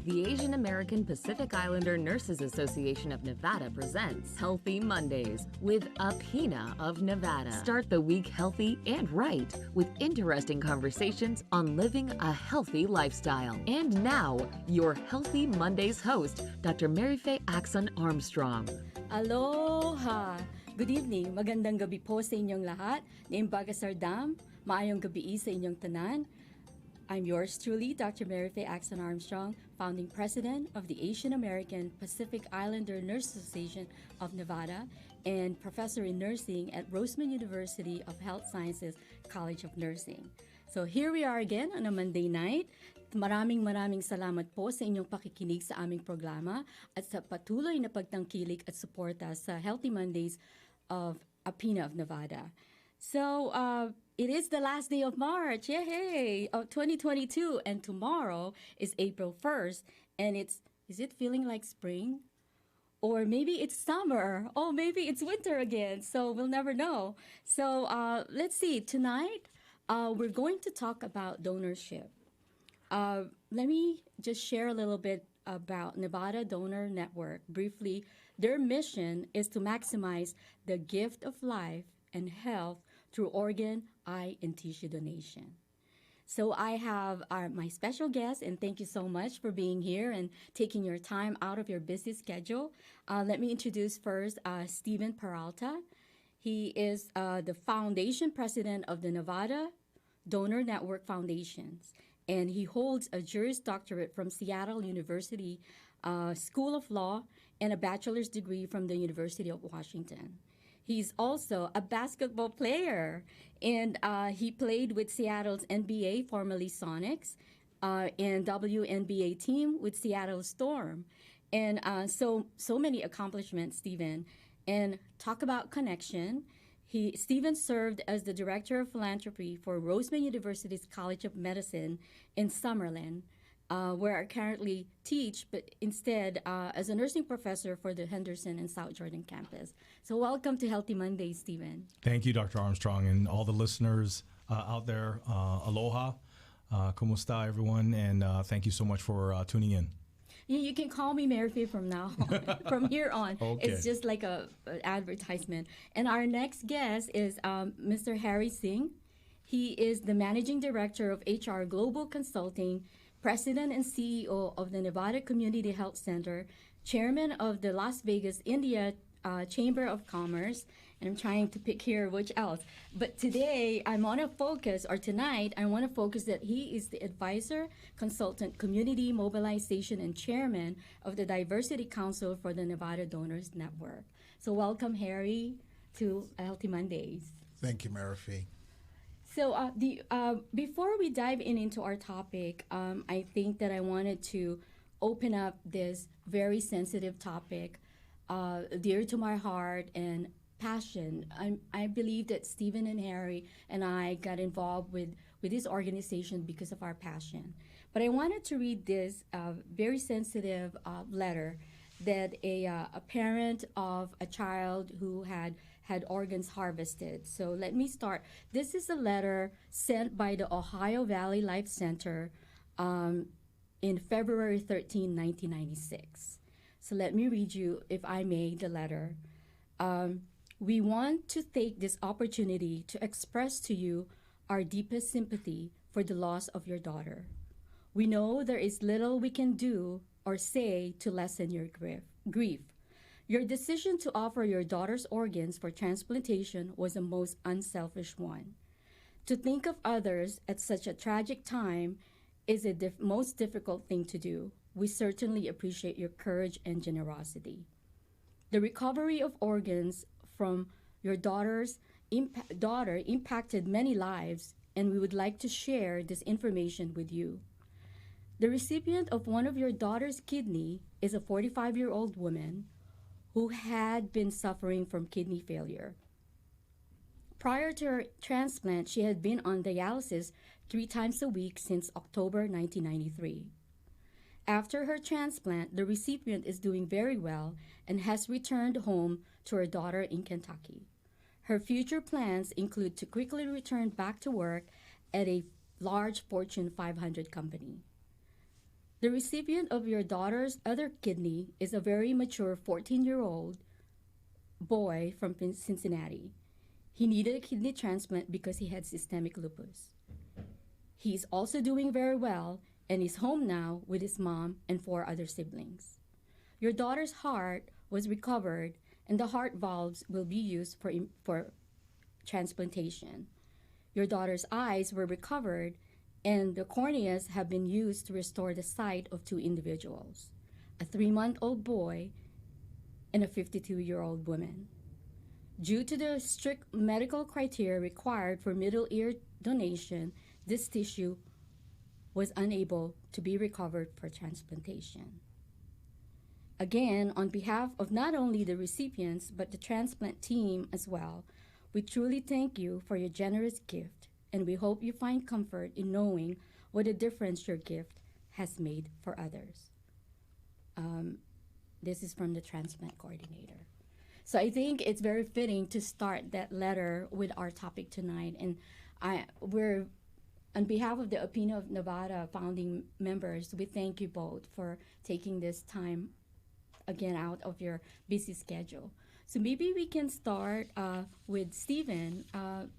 The Asian American Pacific Islander Nurses Association of Nevada presents Healthy Mondays with Apina of Nevada. Start the week healthy and right with interesting conversations on living a healthy lifestyle. And now, your Healthy Mondays host, Dr. Mary Faye Axon Armstrong. Aloha! Good evening. Magandang gabi po sa inyong lahat. Naimbaga Sardam, maayong gabi sa inyong tanan. I'm yours truly, Dr. Mary Faye Axon Armstrong, founding president of the Asian American Pacific Islander Nurses Association of Nevada and professor in nursing at Roseman University of Health Sciences College of Nursing. So here we are again on a Monday night. Maraming salamat po sa inyong pakikinig sa aming programa at sa patuloy na pagtangkilik at suporta sa Healthy Mondays of Apina of Nevada. So, it is the last day of March, yay, of 2022, and tomorrow is April 1st, and is it feeling like spring? Or maybe it's summer, or maybe it's winter again, so we'll never know. So, let's see, tonight, we're going to talk about donorship. Let me just share a little bit about Nevada Donor Network. Briefly, their mission is to maximize the gift of life and health through organ, eye, and tissue donation. So I have my special guest, and thank you so much for being here and taking your time out of your busy schedule. Let me introduce first Steven Peralta. He is the foundation president of the Nevada Donor Network Foundations, and he holds a Juris Doctorate from Seattle University School of Law and a bachelor's degree from the University of Washington. He's also a basketball player, and he played with Seattle's NBA, formerly Sonics, and WNBA team with Seattle Storm. And so many accomplishments, Stephen. And talk about connection. Stephen served as the Director of Philanthropy for Roseman University's College of Medicine in Summerlin, where I currently teach, but instead as a nursing professor for the Henderson and South Jordan campus. So welcome to Healthy Mondays, Stephen. Thank you, Dr. Armstrong, and all the listeners out there. Aloha, kumusta, everyone, and thank you so much for tuning in. You can call me Mary Faye from now on. From here on. Okay. It's just like an advertisement. And our next guest is Mr. Harry Singh. He is the Managing Director of HR Global Consulting, President and CEO of the Nevada Community Health Center, Chairman of the Las Vegas, India Chamber of Commerce, and I'm trying to pick here which else. But today, tonight, I want to focus that he is the advisor, consultant, community mobilization, and chairman of the Diversity Council for the Nevada Donors Network. So welcome, Harry, to Healthy Mondays. Thank you, Mary Faye. So before we dive into our topic, I think that I wanted to open up this very sensitive topic, dear to my heart and passion. I believe that Stephen and Harry and I got involved with this organization because of our passion. But I wanted to read this very sensitive letter that a parent of a child who had organs harvested. So let me start. This is a letter sent by the Ohio Valley Life Center in February 13, 1996. So let me read you, if I may, the letter. We want to take this opportunity to express to you our deepest sympathy for the loss of your daughter. We know there is little we can do or say to lessen your grief. Your decision to offer your daughter's organs for transplantation was a most unselfish one. To think of others at such a tragic time is a most difficult thing to do. We certainly appreciate your courage and generosity. The recovery of organs from your daughter impacted many lives, and we would like to share this information with you. The recipient of one of your daughter's kidney is a 45-year-old woman who had been suffering from kidney failure. Prior to her transplant, she had been on dialysis 3 times a week since October 1993. After her transplant, the recipient is doing very well and has returned home to her daughter in Kentucky. Her future plans include to quickly return back to work at a large Fortune 500 company. The recipient of your daughter's other kidney is a very mature 14-year-old boy from Cincinnati. He needed a kidney transplant because he had systemic lupus. He's also doing very well and is home now with his mom and 4 other siblings. Your daughter's heart was recovered and the heart valves will be used for transplantation. Your daughter's eyes were recovered and the corneas have been used to restore the sight of 2 individuals, a 3-month-old boy and a 52-year-old woman. Due to the strict medical criteria required for middle ear donation, this tissue was unable to be recovered for transplantation. Again, on behalf of not only the recipients but the transplant team as well, we truly thank you for your generous gift, and we hope you find comfort in knowing what a difference your gift has made for others. This is from the transplant coordinator. So I think it's very fitting to start that letter with our topic tonight. And we're, on behalf of the Opina of Nevada founding members, we thank you both for taking this time again out of your busy schedule. So maybe we can start with Stephen.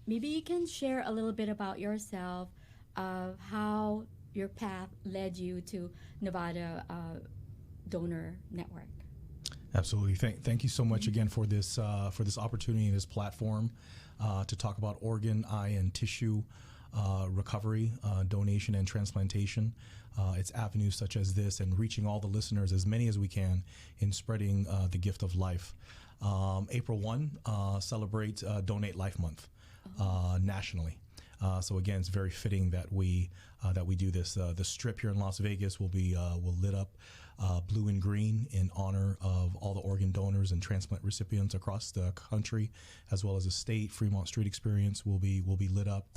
Maybe you can share a little bit about yourself, how your path led you to Nevada Donor Network. Absolutely. Thank you so much again for this opportunity and this platform to talk about organ, eye, and tissue recovery, donation, and transplantation. It's avenues such as this and reaching all the listeners, as many as we can, in spreading the gift of life. April 1 celebrates Donate Life Month nationally. So again, it's very fitting that we do this. The strip here in Las Vegas will lit up blue and green in honor of all the organ donors and transplant recipients across the country, as well as the state. Fremont Street Experience will be lit up.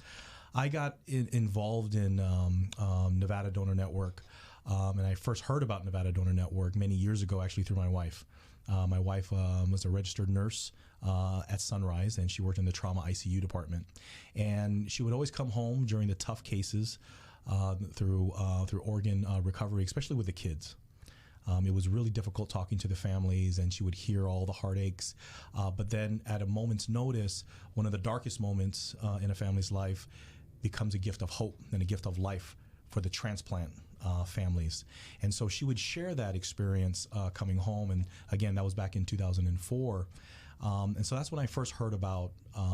I got involved in Nevada Donor Network, and I first heard about Nevada Donor Network many years ago, actually through my wife. My wife was a registered nurse at Sunrise, and she worked in the trauma ICU department. And she would always come home during the tough cases through organ recovery, especially with the kids. It was really difficult talking to the families, and she would hear all the heartaches. But then at a moment's notice, one of the darkest moments in a family's life becomes a gift of hope and a gift of life for the transplant families. And so she would share that experience coming home. And again, that was back in 2004. And so that's when I first heard about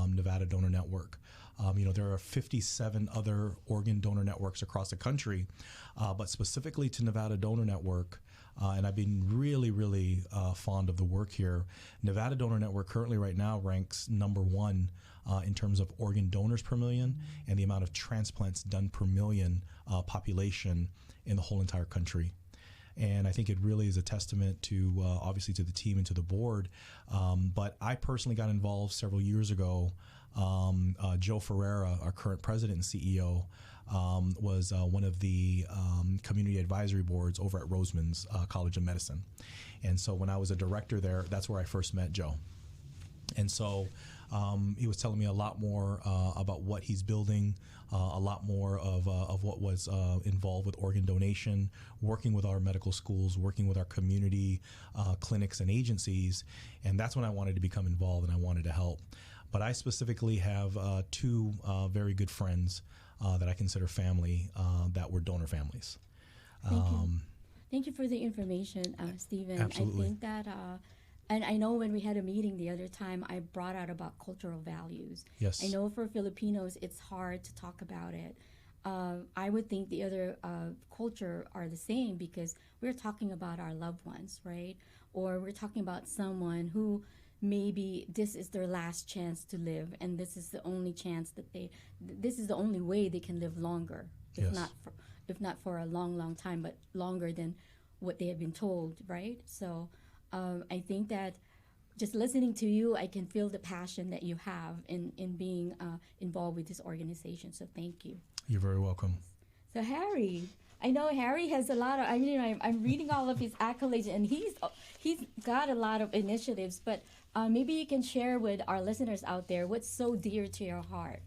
Nevada Donor Network. There are 57 other organ donor networks across the country, but specifically to Nevada Donor Network, and I've been really, really fond of the work here. Nevada Donor Network currently right now ranks number 1 in terms of organ donors per million and the amount of transplants done per million population in the whole entire country. And I think it really is a testament to, obviously, to the team and to the board. But I personally got involved several years ago. Joe Ferreira, our current president and CEO, was one of the community advisory boards over at Roseman's College of Medicine. And so when I was a director there, that's where I first met Joe. And so he was telling me a lot more about what he's building, a lot more of what was involved with organ donation, working with our medical schools, working with our community clinics and agencies. And that's when I wanted to become involved and I wanted to help. But I specifically have 2 very good friends that I consider family that were donor families. Thank you. Thank you for the information, Stephen. Absolutely. I think that, and I know when we had a meeting the other time, I brought out about cultural values. Yes. I know for Filipinos, it's hard to talk about it. I would think the other culture are the same because we're talking about our loved ones, right? Or we're talking about someone who maybe this is their last chance to live, and this is the only chance that this is the only way they can live longer, if Yes. not for a long, long time, but longer than what they have been told, right? So I think that just listening to you, I can feel the passion that you have in being involved with this organization. So thank you. You're very welcome. So Harry, I know Harry has a lot of. I mean, I'm reading all of his accolades, and he's got a lot of initiatives. But maybe you can share with our listeners out there what's so dear to your heart.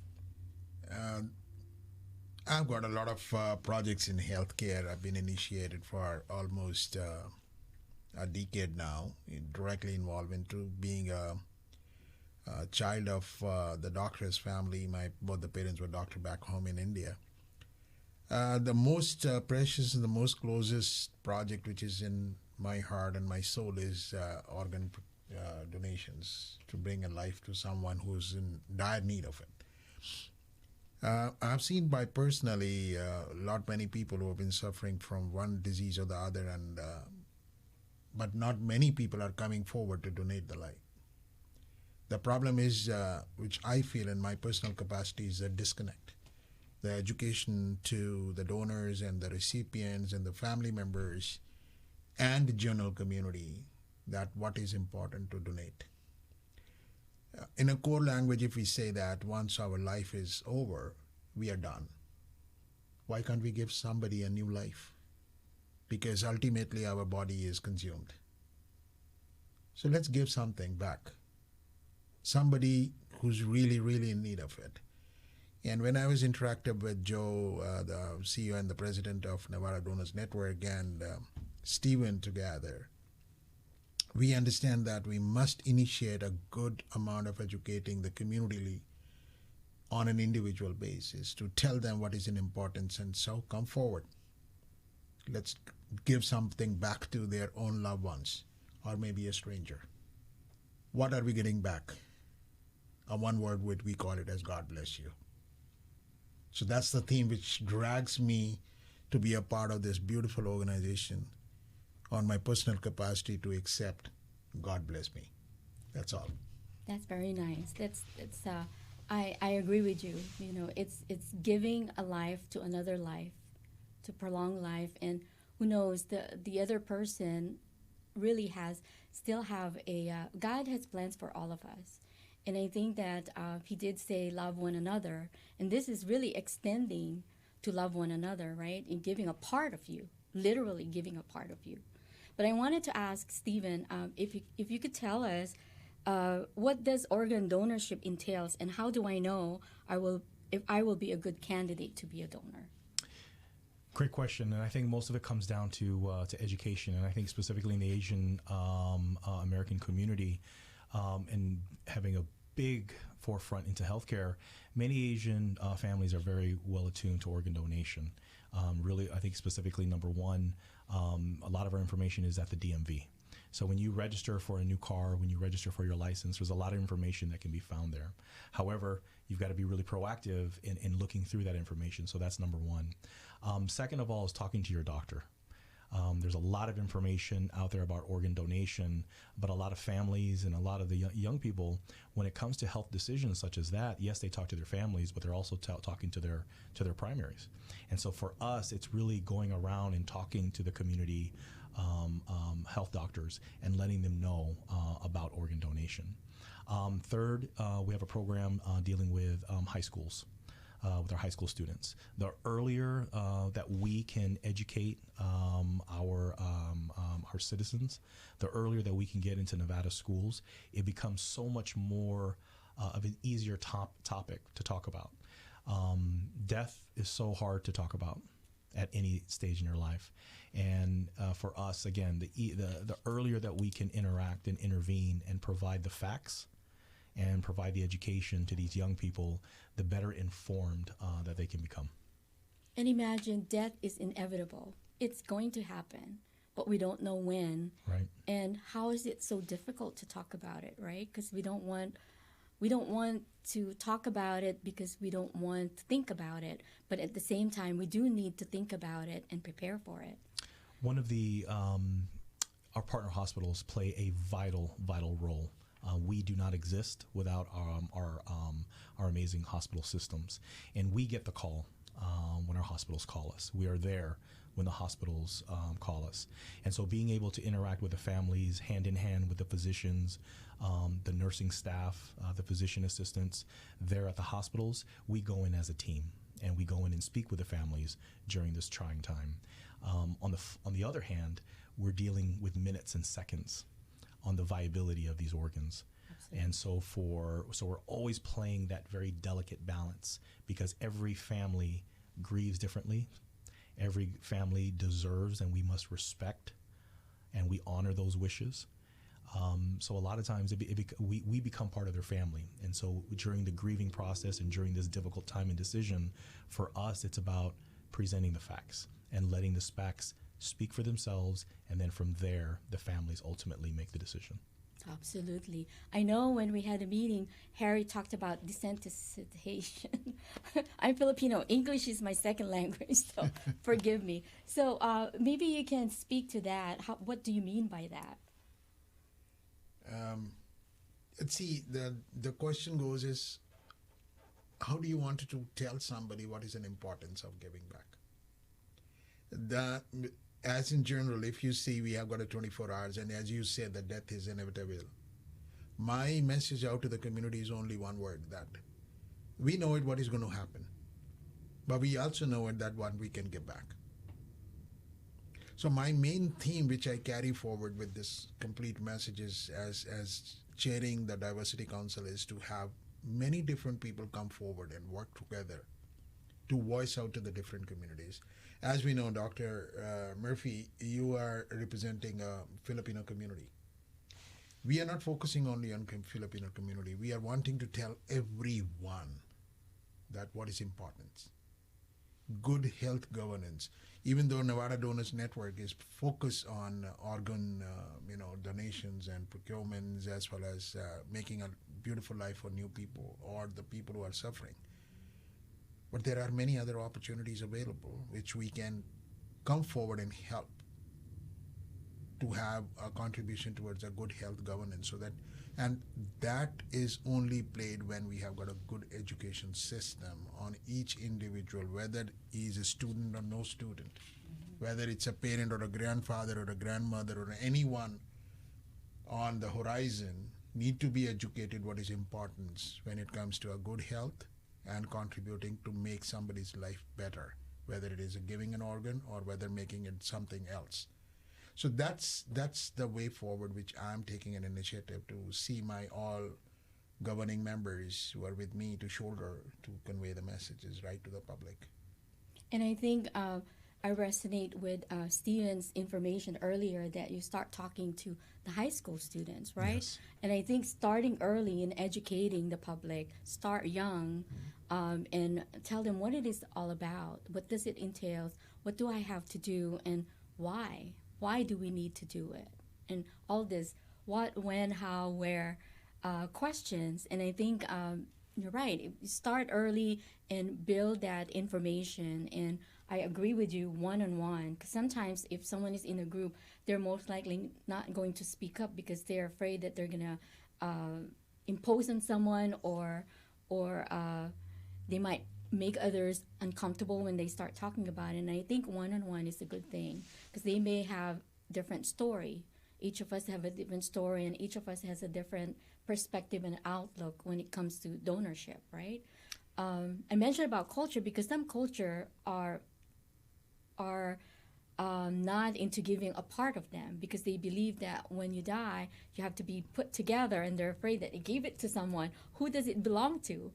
I've got a lot of projects in healthcare. I've been initiated for almost a decade now, directly involved into being a child of the doctor's family. Both the parents were doctor back home in India. The most precious and the most closest project which is in my heart and my soul is organ donations, to bring a life to someone who's in dire need of it. I've seen by personally many people who have been suffering from one disease or the other, and but not many people are coming forward to donate the life. The problem is, which I feel in my personal capacity, is a disconnect. The education to the donors and the recipients and the family members and the general community that what is important to donate. In a core language, if we say that once our life is over, we are done, why can't we give somebody a new life? Because ultimately our body is consumed. So let's give something back. Somebody who's really, really in need of it. And when I was interactive with Joe, the CEO and the president of Nevada Donors Network, and Stephen together, we understand that we must initiate a good amount of educating the community on an individual basis to tell them what is in importance, and so come forward. Let's give something back to their own loved ones or maybe a stranger. What are we getting back? A one word we call it as God bless you. So that's the theme which drags me to be a part of this beautiful organization on my personal capacity to accept God bless me. That's all. That's very nice. I agree with you. You know, it's giving a life to another life, to prolong life, and who knows, the other person really still have God has plans for all of us. And I think that he did say love one another, and this is really extending to love one another, right? In giving a part of you, literally giving a part of you. But I wanted to ask Stephen, if you could tell us what does organ donorship entails, and how do I know if I will be a good candidate to be a donor? Great question, and I think most of it comes down to education, and I think specifically in the Asian American community, and having a big forefront into healthcare, many Asian families are very well attuned to organ donation. Really, I think specifically number one, a lot of our information is at the DMV. So when you register for a new car, when you register for your license, there's a lot of information that can be found there. However, you've got to be really proactive in looking through that information. So that's number one. Second of all is talking to your doctor. There's a lot of information out there about organ donation, but a lot of families and a lot of the young people, when it comes to health decisions such as that, yes, they talk to their families, but they're also talking to their primaries. And so for us, it's really going around and talking to the community health doctors and letting them know about organ donation. Third, we have a program dealing with high schools. With our high school students. The earlier that we can educate our citizens, the earlier that we can get into Nevada schools, it becomes so much more of an easier topic to talk about. Death is so hard to talk about at any stage in your life. And for us, again, the earlier that we can interact and intervene and provide the facts and provide the education to these young people, the better informed that they can become. And imagine, death is inevitable. It's going to happen, but we don't know when. Right. And how is it so difficult to talk about it, right? Because we don't want to talk about it because we don't want to think about it. But at the same time, we do need to think about it and prepare for it. One of our partner hospitals play a vital role. We do not exist without our amazing hospital systems, and we get the call when our hospitals call us. We are there when the hospitals call us, and so being able to interact with the families hand in hand with the physicians, the nursing staff, the physician assistants there at the hospitals, we go in as a team and we go in and speak with the families during this trying time. On the other hand, we're dealing with minutes and seconds on the viability of these organs. Absolutely. And so we're always playing that very delicate balance, because every family grieves differently. Every family deserves, and we must respect and we honor those wishes. So a lot of times we become part of their family. And so during the grieving process and during this difficult time and decision, for us, it's about presenting the facts and letting the facts speak for themselves. And then from there, the families ultimately make the decision. Absolutely. I know when we had a meeting, Harry talked about desensitization. I'm Filipino. English is my second language, so forgive me. So maybe you can speak to that. What do you mean by that? See, the question goes is, how do you want to tell somebody what is an importance of giving back? As in general, if you see we have got a 24 hours, and as you said, that death is inevitable, my message out to the community is only one word, that we know it what is going to happen, but we also know it that what we can give back. So my main theme, which I carry forward with this complete message is, as chairing the Diversity Council, is to have many different people come forward and work together to voice out to the different communities. As we know, Dr. Murphy, you are representing a Filipino community. We are not focusing only on Filipino community. We are wanting to tell everyone that what is important. Good health governance. Even though Nevada Donors Network is focused on organ donations and procurements, as well as making a beautiful life for new people or the people who are suffering. But there are many other opportunities available which we can come forward and help to have a contribution towards a good health governance. And that is only played when we have got a good education system on each individual, whether he is a student or no student, whether it's a parent or a grandfather or a grandmother or anyone on the horizon, need to be educated what is important when it comes to a good health and contributing to make somebody's life better, whether it is giving an organ or whether making it something else. So that's the way forward, which I'm taking an initiative to see my all governing members who are with me to shoulder to convey the messages right to the public. And I think I resonate with Steven's information earlier that you start talking to the high school students, right? Yes. And I think starting early in educating the public, start young, and tell them what it is all about. What does it entail? What do I have to do? And why? Why do we need to do it? And all this, what, when, how, where, questions. And I think you're right. Start early and build that information. And I agree with you one-on-one. Because sometimes if someone is in a group, they're most likely not going to speak up because they're afraid that they're going to impose on someone or they might make others uncomfortable when they start talking about it. And I think one-on-one is a good thing because they may have different story. Each of us have a different story, and each of us has a different perspective and outlook when it comes to donorship, right? I mentioned about culture because some culture are not into giving a part of them because they believe that when you die, you have to be put together, and they're afraid that they gave it to someone. Who does it belong to?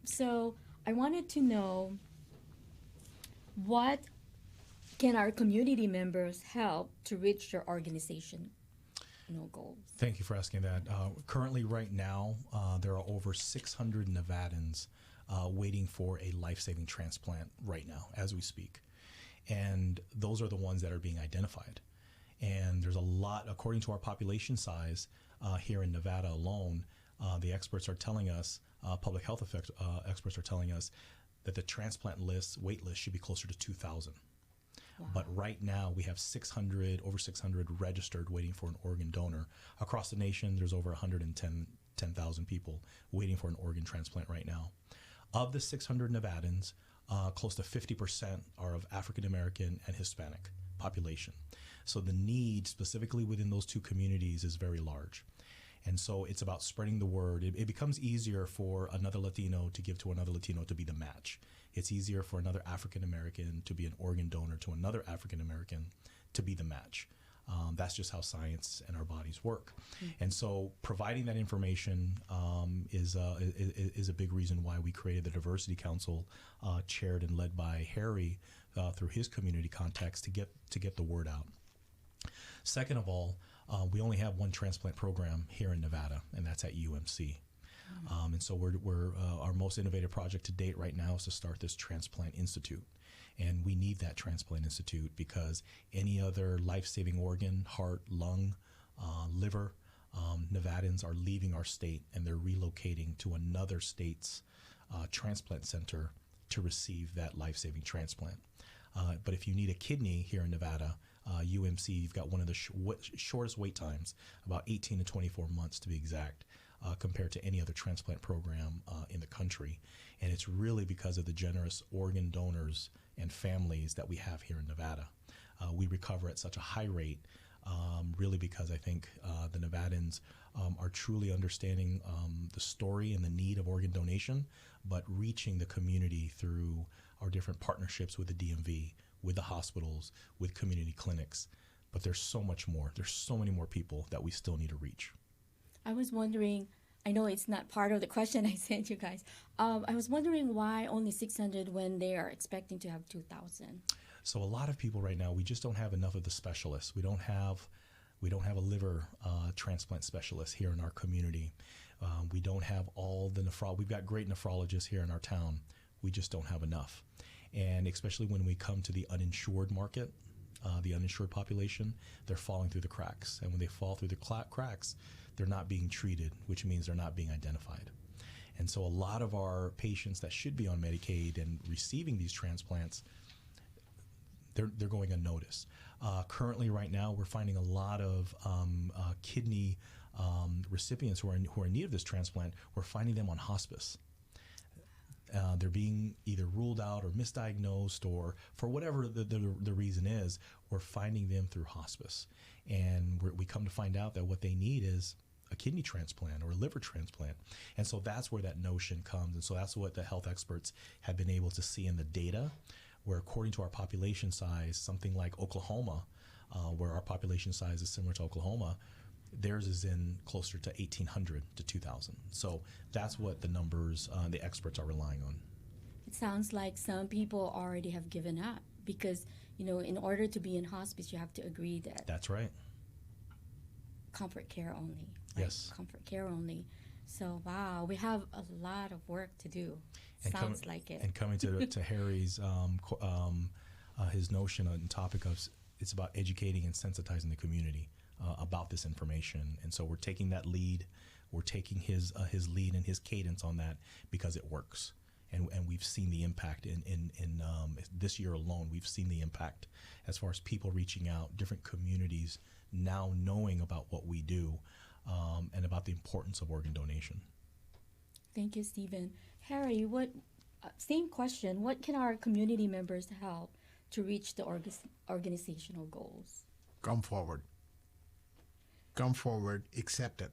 So I wanted to know, what can our community members help to reach their organization goals? Thank you for asking that. Currently, right now, there are over 600 Nevadans waiting for a life-saving transplant right now as we speak. And those are the ones that are being identified. And there's a lot, according to our population size here in Nevada alone, the experts are telling us, public health experts are telling us that the transplant wait list should be closer to 2,000. Wow. But right now we have over 600 registered waiting for an organ donor. Across the nation, there's over 110,000 people waiting for an organ transplant right now. Of the 600 Nevadans, close to 50% are of African American and Hispanic population. So the need specifically within those two communities is very large. And so it's about spreading the word. It becomes easier for another Latino to give to another Latino to be the match. It's easier for another African American to be an organ donor to another African American to be the match. That's just how science and our bodies work. And so providing that information is a big reason why we created the Diversity Council, chaired and led by Harry through his community context to get the word out. Second of all, we only have one transplant program here in Nevada, and that's at UMC. And so we're our most innovative project to date right now is to start this Transplant Institute. And we need that Transplant Institute because any other life-saving organ, heart, lung, liver, Nevadans are leaving our state and they're relocating to another state's transplant center to receive that life-saving transplant. But if you need a kidney here in Nevada, UMC, you've got one of the shortest wait times, about 18 to 24 months to be exact, compared to any other transplant program in the country. And it's really because of the generous organ donors and families that we have here in Nevada. We recover at such a high rate, really because I think the Nevadans are truly understanding the story and the need of organ donation, but reaching the community through our different partnerships with the DMV, with the hospitals, with community clinics. But there's so much more. There's so many more people that we still need to reach. I was wondering, I know it's not part of the question I sent you guys. I was wondering why only 600 when they are expecting to have 2,000. So a lot of people right now, we just don't have enough of the specialists. We don't have a liver transplant specialist here in our community. We don't have all the we've got great nephrologists here in our town. We just don't have enough. And especially when we come to the uninsured market, the uninsured population, they're falling through the cracks. And when they fall through the cracks, they're not being treated, which means they're not being identified. And so a lot of our patients that should be on Medicaid and receiving these transplants, they're going unnoticed. Currently, right now, we're finding a lot of kidney recipients who are in need of this transplant. We're finding them on hospice. They're being either ruled out or misdiagnosed, or for whatever the reason is, we're finding them through hospice. And we come to find out that what they need is a kidney transplant or a liver transplant. And so that's where that notion comes. And so that's what the health experts have been able to see in the data, where according to our population size, something like Oklahoma, where our population size is similar to Oklahoma, theirs is in closer to 1,800 to 2,000. So that's what the numbers, the experts are relying on. It sounds like some people already have given up because, in order to be in hospice, you have to agree that. That's right. Comfort care only. Right? Yes. Comfort care only. So, wow, we have a lot of work to do. And Sounds like it. And coming to Harry's, his notion and topic of, it's about educating and sensitizing the community about this information. And so we're taking that lead. We're taking his lead and his cadence on that because it works. And we've seen the impact in this year alone. We've seen the impact as far as people reaching out, different communities now knowing about what we do, and about the importance of organ donation. Thank you, Stephen. Harry, same question. What can our community members help to reach the organizational goals? Come forward. Come forward, accept it.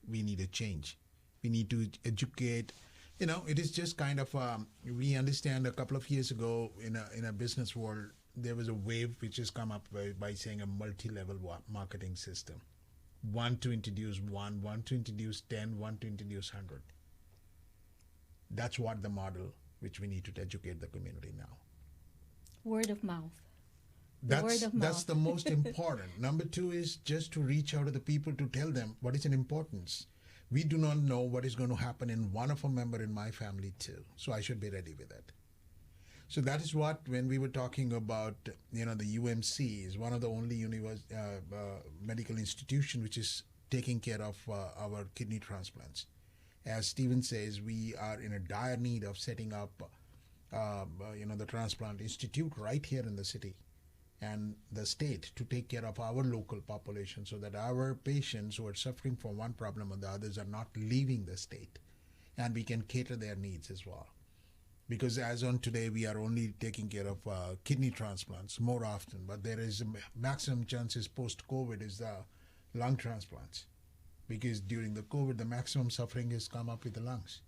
We need a change. We need to educate. It is just kind of, we understand a couple of years ago in a business world, there was a wave which has come up by saying a multi-level marketing system. One to introduce one to introduce 10, one to introduce 100. That's what the model which we need to educate the community now. Word of mouth. That's the most important. Number two is just to reach out to the people to tell them what is an importance. We do not know what is going to happen in one of a member in my family too. So I should be ready with it. So that is what, when we were talking about, the UMC is one of the only medical institution which is taking care of our kidney transplants. As Stephen says, we are in a dire need of setting up, the Transplant Institute right here in the city and the state to take care of our local population so that our patients who are suffering from one problem or the others are not leaving the state, and we can cater their needs as well. Because as on today, we are only taking care of kidney transplants more often, but there is a maximum chances post-COVID is the lung transplants. Because during the COVID, the maximum suffering has come up with the lungs.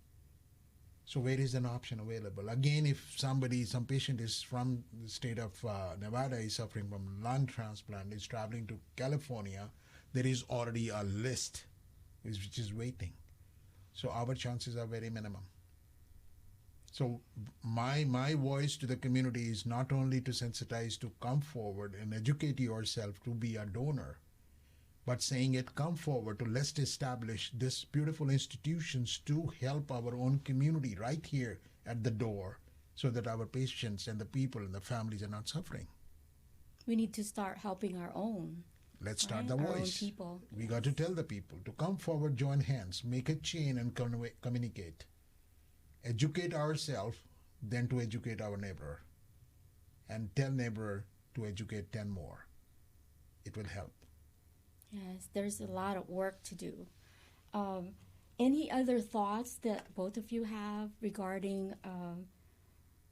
So where is an option available? Again, if some patient is from the state of Nevada, is suffering from lung transplant, is traveling to California, there is already a list which is waiting. So our chances are very minimum. So my voice to the community is not only to sensitize, to come forward and educate yourself to be a donor, but saying it, come forward to let's establish this beautiful institutions to help our own community right here at the door, so that our patients and the people and the families are not suffering. We need to start helping our own. Let's start right? the Our own voice. people. We got to tell the people to come forward, join hands, make a chain and communicate. Educate ourselves, then to educate our neighbor. And tell neighbor to educate 10 more. It will help. Yes, there's a lot of work to do. Any other thoughts that both of you have regarding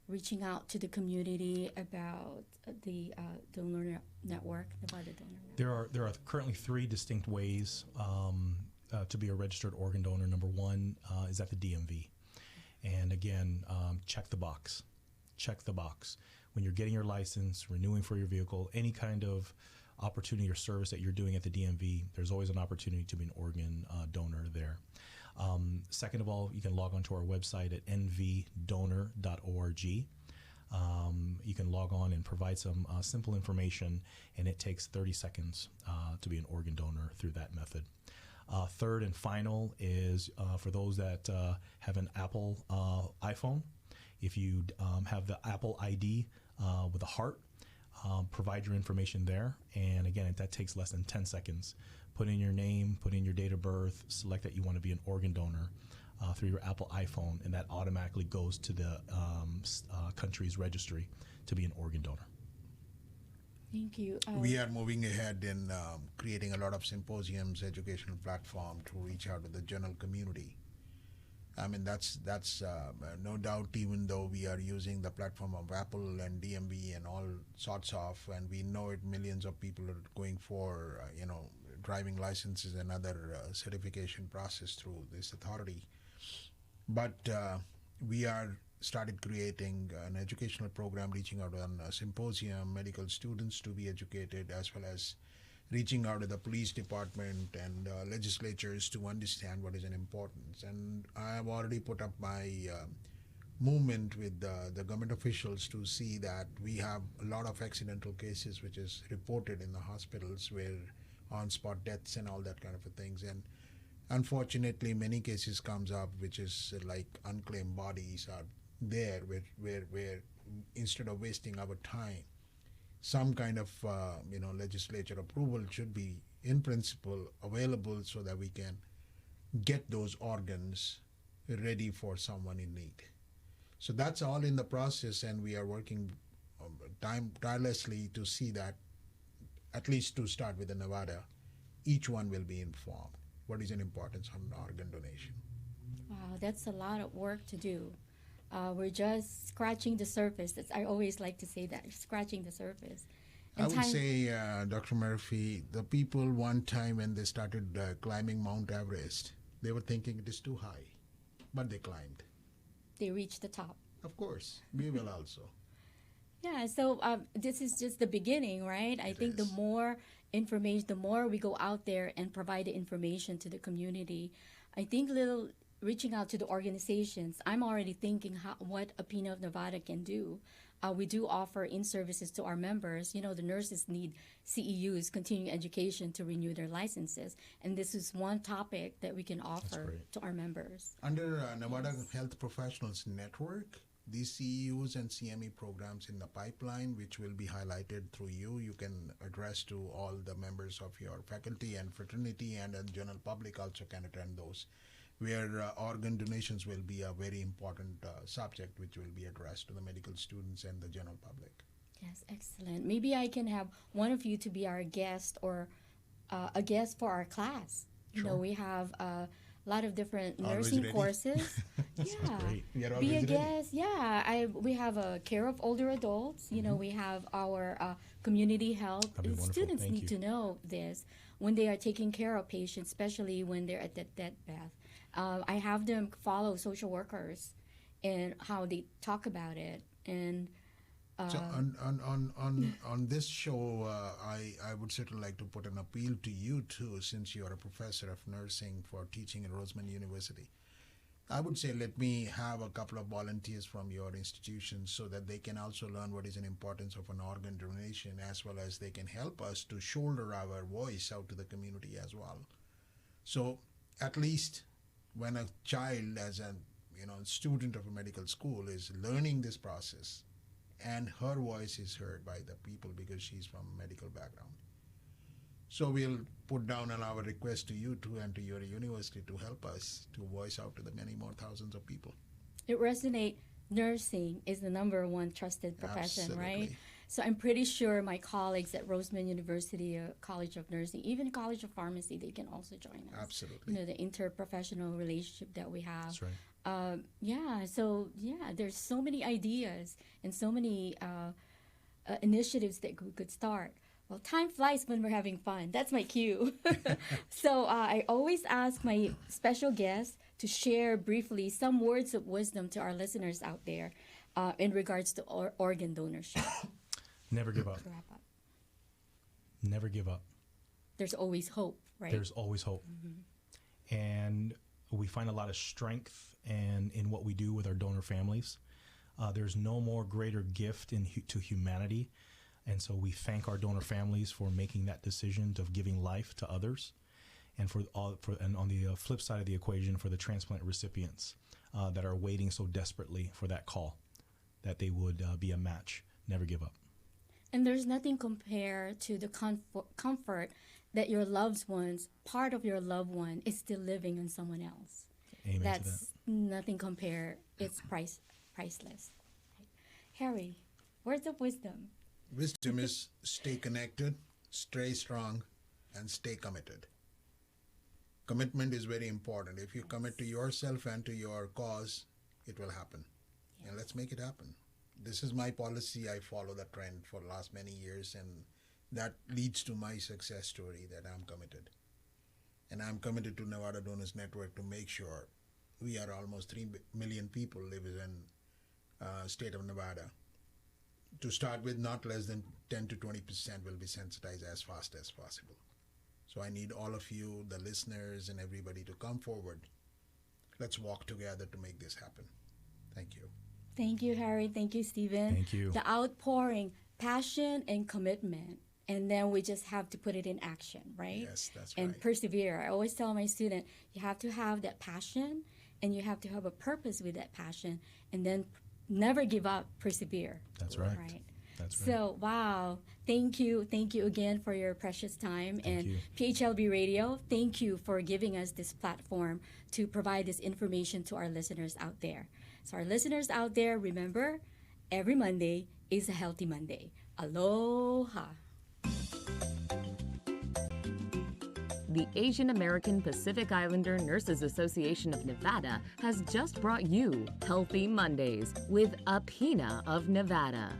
reaching out to the community about the donor network, Nevada Donor Network? There are currently 3 distinct ways to be a registered organ donor. Number 1 is at the DMV. And again, check the box. Check the box. When you're getting your license, renewing for your vehicle, any kind of opportunity or service that you're doing at the DMV, there's always an opportunity to be an organ donor there. Second of all, you can log on to our website at nvdonor.org. You can log on and provide some simple information, and it takes 30 seconds to be an organ donor through that method. Third and final is for those that have an Apple iPhone. If you have the Apple ID with a heart, provide your information there. And again, that takes less than 10 seconds. Put in your name, put in your date of birth, select that you want to be an organ donor through your Apple iPhone, and that automatically goes to the country's registry to be an organ donor. Thank you. We are moving ahead in creating a lot of symposiums, educational platform to reach out to the general community. I mean, that's no doubt, even though we are using the platform of Apple and DMV and all sorts of, and we know it, millions of people are going for, driving licenses and other certification process through this authority. But we are started creating an educational program, reaching out on a symposium, medical students to be educated, as well as reaching out to the police department and legislatures to understand what is an importance. And I have already put up my movement with the government officials to see that we have a lot of accidental cases which is reported in the hospitals, where on-spot deaths and all that kind of things. And unfortunately, many cases comes up which is like unclaimed bodies are there, where instead of wasting our time, some kind of legislature approval should be in principle available so that we can get those organs ready for someone in need. So that's all in the process, and we are working tirelessly to see that, at least to start with the Nevada, each one will be informed what is an importance on organ donation. Wow, that's a lot of work to do. We're just scratching the surface. I always like to say that, scratching the surface. And I would say, Dr. Murphy, the people one time when they started climbing Mount Everest, they were thinking it is too high, but they climbed. They reached the top. Of course, we will also. Yeah, so this is just the beginning, right? I think the more information, the more we go out there and provide the information to the community, I think reaching out to the organizations, I'm already thinking what APINA of Nevada can do. We do offer in-services to our members. The nurses need CEUs, continuing education, to renew their licenses. And this is one topic that we can offer to our members. Under Nevada Health Professionals Network, these CEUs and CME programs in the pipeline, which will be highlighted through you, you can address to all the members of your faculty and fraternity, and the general public also can attend those, where organ donations will be a very important subject which will be addressed to the medical students and the general public. Yes, excellent. Maybe I can have one of you to be our guest, or a guest for our class. Sure. We have a lot of different Always nursing ready. courses. Yeah, Great. be a guest. Yeah, we have a care of older adults. We have our community health. That'd be wonderful. Students Thank need you. to know this when they are taking care of patients, especially when they're at that deathbed. I have them follow social workers and how they talk about it. And So on this show, I would certainly like to put an appeal to you too, since you are a professor of nursing for teaching at Roseman University. I would say let me have a couple of volunteers from your institution so that they can also learn what is an importance of an organ donation, as well as they can help us to shoulder our voice out to the community as well. So at least when a child, as a student of a medical school, is learning this process, and her voice is heard by the people because she's from a medical background. So we'll put down on our request to you too and to your university to help us to voice out to the many more thousands of people. it resonates. Nursing is the number one trusted profession, right? Absolutely. So I'm pretty sure my colleagues at Roseman University, College of Nursing, even College of Pharmacy, they can also join us. Absolutely. You know, the interprofessional relationship that we have. That's right. There's so many ideas and so many initiatives that we could start. Well, time flies when we're having fun. That's my cue. So I always ask my special guests to share briefly some words of wisdom to our listeners out there in regards to organ donorship. Never give up. To wrap up. Never give up. There's always hope, right? There's always hope. And we find a lot of strength in what we do with our donor families. There's no more greater gift to humanity. And so we thank our donor families for making that decision of giving life to others. And and on the flip side of the equation, for the transplant recipients that are waiting so desperately for that call, that they would be a match. Never give up. And there's nothing compared to the comfort that your loved ones, part of your loved one, is still living on someone else. Amen to that. That's nothing compared. It's priceless. Harry, words of wisdom. Wisdom is stay connected, stay strong, and stay committed. Commitment is very important. If you commit to yourself and to your cause, it will happen. Yes. And let's make it happen. This is my policy. I follow the trend for the last many years, and that leads to my success story that I'm committed. And I'm committed to Nevada Donors Network to make sure we are almost 3 million people live in state of Nevada. To start with, not less than 10 to 20% will be sensitized as fast as possible. So I need all of you, the listeners, and everybody to come forward. Let's walk together to make this happen. Thank you. Thank you, Harry. Thank you, Stephen. Thank you. The outpouring, passion, and commitment. And then we just have to put it in action, right? Yes, that's And right. persevere. I always tell my student, you have to have that passion, and you have to have a purpose with that passion, and then never give up, persevere. That's right. Right. That's right. So, wow. Thank you. Thank you again for your precious time. Thank and you. PHLB Radio, thank you for giving us this platform to provide this information to our listeners out there. So, our listeners out there, remember, every Monday is a healthy Monday. Aloha. The Asian American Pacific Islander Nurses Association of Nevada has just brought you Healthy Mondays with Apina of Nevada.